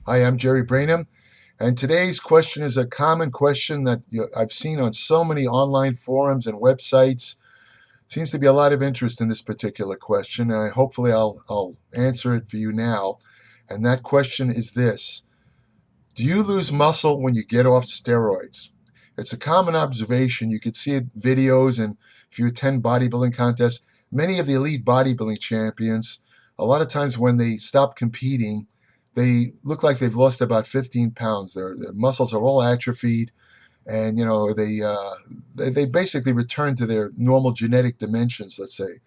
Hi, I'm Jerry Brainum, and today's question is a common question that I've seen on so many online forums and websites. Seems to be a lot of interest in this particular question, and hopefully I'll answer it for you now. And that question is this: do you lose muscle when you get off steroids? It's a common observation. You could see it videos, and if you attend bodybuilding contests, many of the elite bodybuilding champions, a lot of times when they stop competing, they look like they've lost about 15 pounds. Their muscles are all atrophied, and they basically return to their normal genetic dimensions, let's say.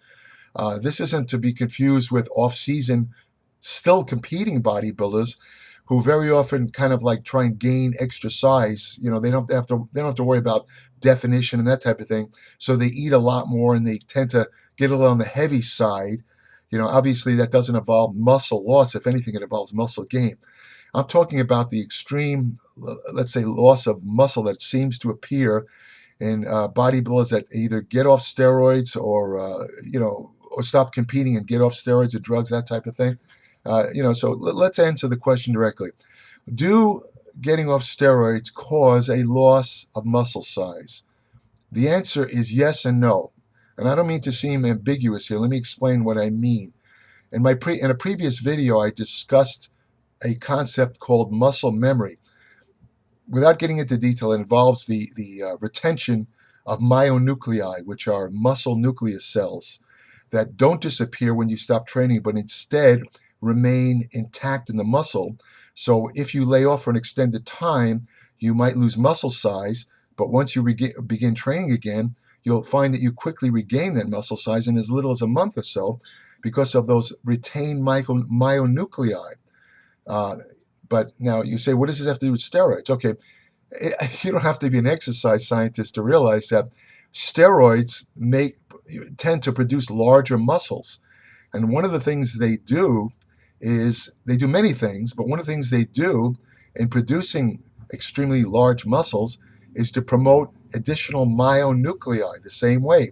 This isn't to be confused with off-season, still competing bodybuilders who very often kind of like try and gain extra size. They don't have to worry about definition and that type of thing. So they eat a lot more and they tend to get a little on the heavy side. Obviously that doesn't involve muscle loss. If anything, it involves muscle gain. I'm talking about the extreme, let's say, loss of muscle that seems to appear in bodybuilders that either get off steroids or stop competing and get off steroids or drugs, that type of thing. So let's answer the question directly. Do getting off steroids cause a loss of muscle size? The answer is yes and no. And I don't mean to seem ambiguous here. Let me explain what I mean. In a previous video, I discussed a concept called muscle memory. Without getting into detail, it involves the retention of myonuclei, which are muscle nucleus cells that don't disappear when you stop training, but instead remain intact in the muscle. So if you lay off for an extended time, you might lose muscle size, but once you begin training again, you'll find that you quickly regain that muscle size in as little as a month or so because of those retained myonuclei. But now you say, what does this have to do with steroids? Okay, you don't have to be an exercise scientist to realize that steroids tend to produce larger muscles. And one of the things they do is they do many things, but one of the things they do in producing extremely large muscles is to promote additional myonuclei the same way.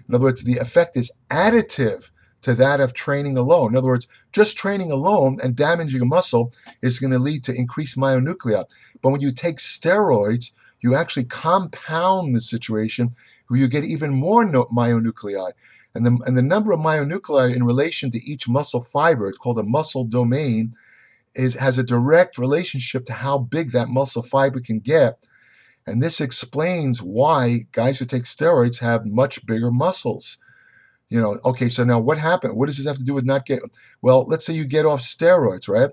In other words, the effect is additive to that of training alone. In other words, just training alone and damaging a muscle is going to lead to increased myonuclei. But when you take steroids, you actually compound the situation where you get even more myonuclei. And the number of myonuclei in relation to each muscle fiber, it's called a muscle domain, has a direct relationship to how big that muscle fiber can get. And this explains why guys who take steroids have much bigger muscles. Okay, so now what happened? What does this have to do with not getting? Well, let's say you get off steroids, right?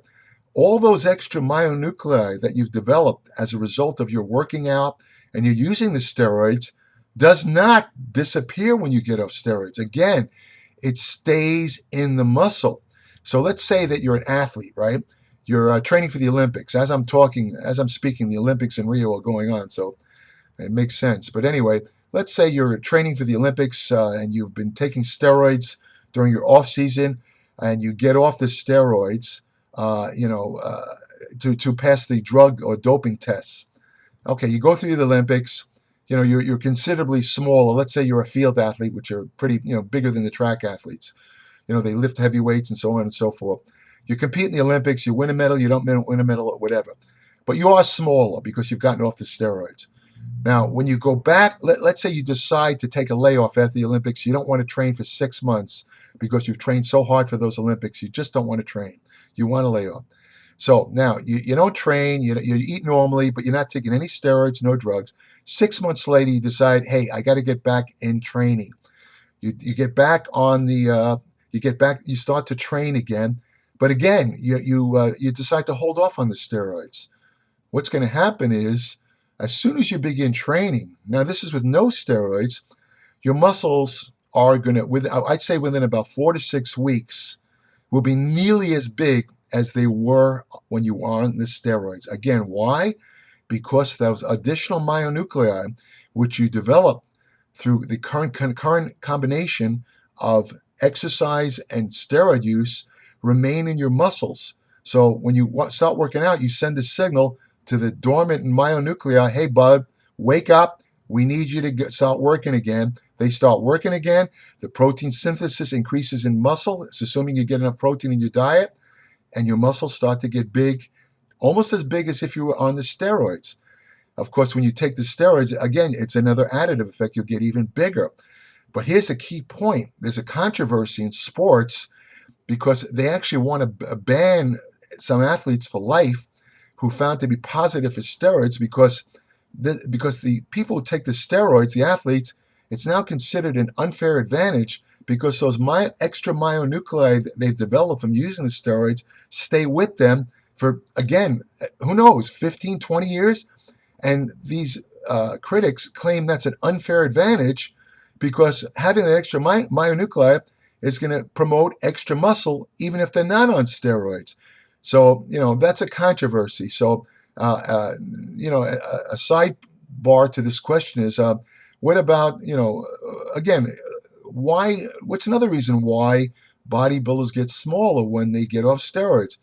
All those extra myonuclei that you've developed as a result of your working out and you're using the steroids does not disappear when you get off steroids. Again, it stays in the muscle. So let's say that you're an athlete, right? You're training for the Olympics. As I'm speaking, the Olympics in Rio are going on, so it makes sense. But anyway, let's say you're training for the Olympics and you've been taking steroids during your off season, and you get off the steroids, to pass the drug or doping tests. Okay, you go through the Olympics. You're considerably smaller. Let's say you're a field athlete, which are pretty, bigger than the track athletes. They lift heavy weights and so on and so forth. You compete in the Olympics. You win a medal. You don't win a medal, or whatever. But you are smaller because you've gotten off the steroids. Now, when you go back, let's say you decide to take a layoff after the Olympics. You don't want to train for 6 months because you've trained so hard for those Olympics. You just don't want to train. You want to lay off. So now you don't train, you eat normally, but you're not taking any steroids, no drugs. 6 months later, you decide, hey, I got to get back in training. You get back on the, you start to train again. But again, you decide to hold off on the steroids. What's going to happen is, as soon as you begin training, now this is with no steroids, your muscles are going to, I'd say within about 4 to 6 weeks, will be nearly as big as they were when you were on the steroids. Again, why? Because those additional myonuclei, which you develop through the current combination of exercise and steroid use, remain in your muscles. So when you start working out, you send a signal to the dormant myonuclei, hey, bud, wake up. We need you to start working again. They start working again. The protein synthesis increases in muscle. It's assuming you get enough protein in your diet, and your muscles start to get big almost as big as if you were on the steroids. Of course, when you take the steroids, again, it's another additive effect. You'll get even bigger. But here's a key point. There's a controversy in sports because they actually want to ban some athletes for life who found to be positive for steroids because the people who take the steroids, the athletes, it's now considered an unfair advantage because those extra myonuclei that they've developed from using the steroids stay with them for, again, who knows, 15, 20 years? And these critics claim that's an unfair advantage because having that extra myonuclei is going to promote extra muscle even if they're not on steroids. So, that's a controversy. So, a sidebar to this question is, what about, again, what's another reason why bodybuilders get smaller when they get off steroids?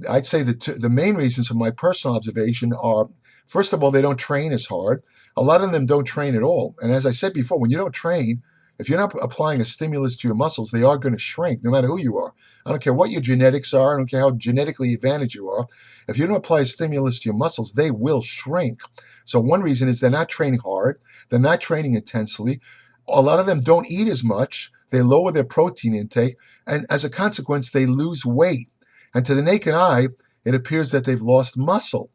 I'd say the main reasons from my personal observation are, first of all, they don't train as hard. A lot of them don't train at all. And as I said before, when you don't train, if you're not applying a stimulus to your muscles, they are going to shrink no matter who you are. I don't care what your genetics are. I don't care how genetically advantaged you are. If you don't apply a stimulus to your muscles, they will shrink. So one reason is they're not training hard. They're not training intensely. A lot of them don't eat as much. They lower their protein intake. And as a consequence, they lose weight. And to the naked eye, it appears that they've lost muscle.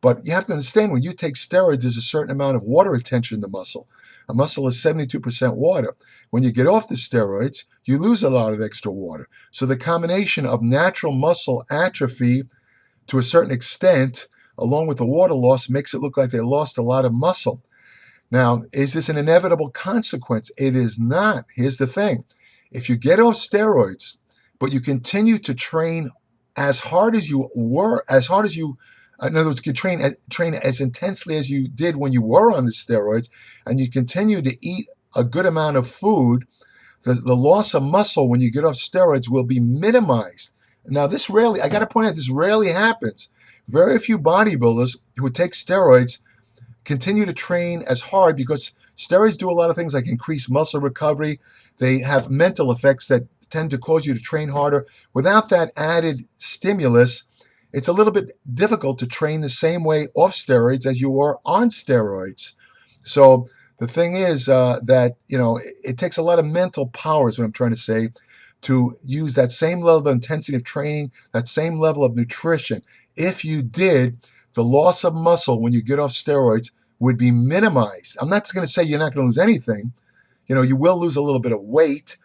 But you have to understand, when you take steroids, there's a certain amount of water retention in the muscle. A muscle is 72% water. When you get off the steroids, you lose a lot of extra water. So the combination of natural muscle atrophy to a certain extent, along with the water loss, makes it look like they lost a lot of muscle. Now, is this an inevitable consequence? It is not. Here's the thing. If you get off steroids, but you continue to train as hard as you were, in other words, you train as intensely as you did when you were on the steroids, and you continue to eat a good amount of food, the loss of muscle when you get off steroids will be minimized. Now, I got to point out, this rarely happens. Very few bodybuilders who take steroids continue to train as hard because steroids do a lot of things like increase muscle recovery. They have mental effects that tend to cause you to train harder. Without that added stimulus, it's a little bit difficult to train the same way off steroids as you were on steroids. So the thing is that, it takes a lot of mental power, is what I'm trying to say, to use that same level of intensity of training, that same level of nutrition. If you did, the loss of muscle when you get off steroids would be minimized. I'm not going to say you're not going to lose anything. You will lose a little bit of weight.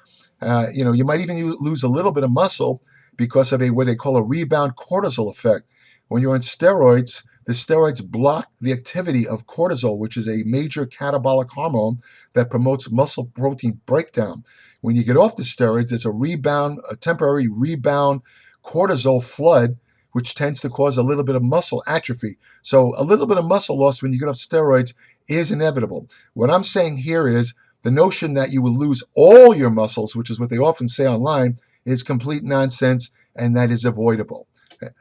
You might even lose a little bit of muscle because of what they call a rebound cortisol effect. When you're on steroids, the steroids block the activity of cortisol, which is a major catabolic hormone that promotes muscle protein breakdown. When you get off the steroids, there's a temporary rebound cortisol flood, which tends to cause a little bit of muscle atrophy. So a little bit of muscle loss when you get off steroids is inevitable. What I'm saying here is the notion that you will lose all your muscles, which is what they often say online, is complete nonsense, and that is avoidable.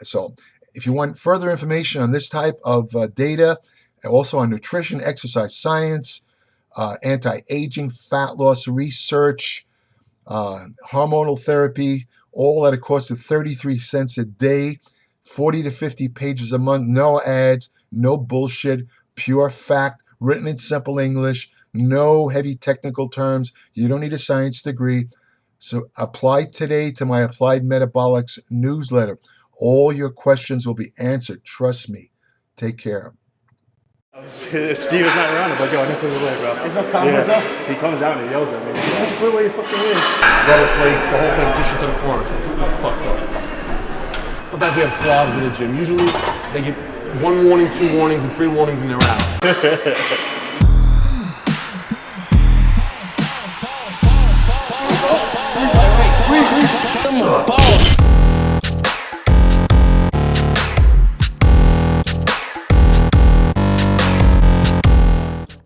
So if you want further information on this type of data, also on nutrition, exercise science, anti-aging, fat loss research, hormonal therapy, all at a cost of 33 cents a day, 40 to 50 pages a month, no ads, no bullshit, pure fact, written in simple English, no heavy technical terms. You don't need a science degree. So apply today to my Applied Metabolics newsletter. All your questions will be answered. Trust me. Take care. Steve is not around. I'm like, yo, I didn't put it away, bro. He's not cameras up. He comes down and yells at me. Just put away your fucking hands. Rubber plates, the whole thing, push it to the corner. Fucked up. Sometimes we have slobs in the gym. Usually they get 1 warning, 2 warnings, and 3 warnings, and they're out.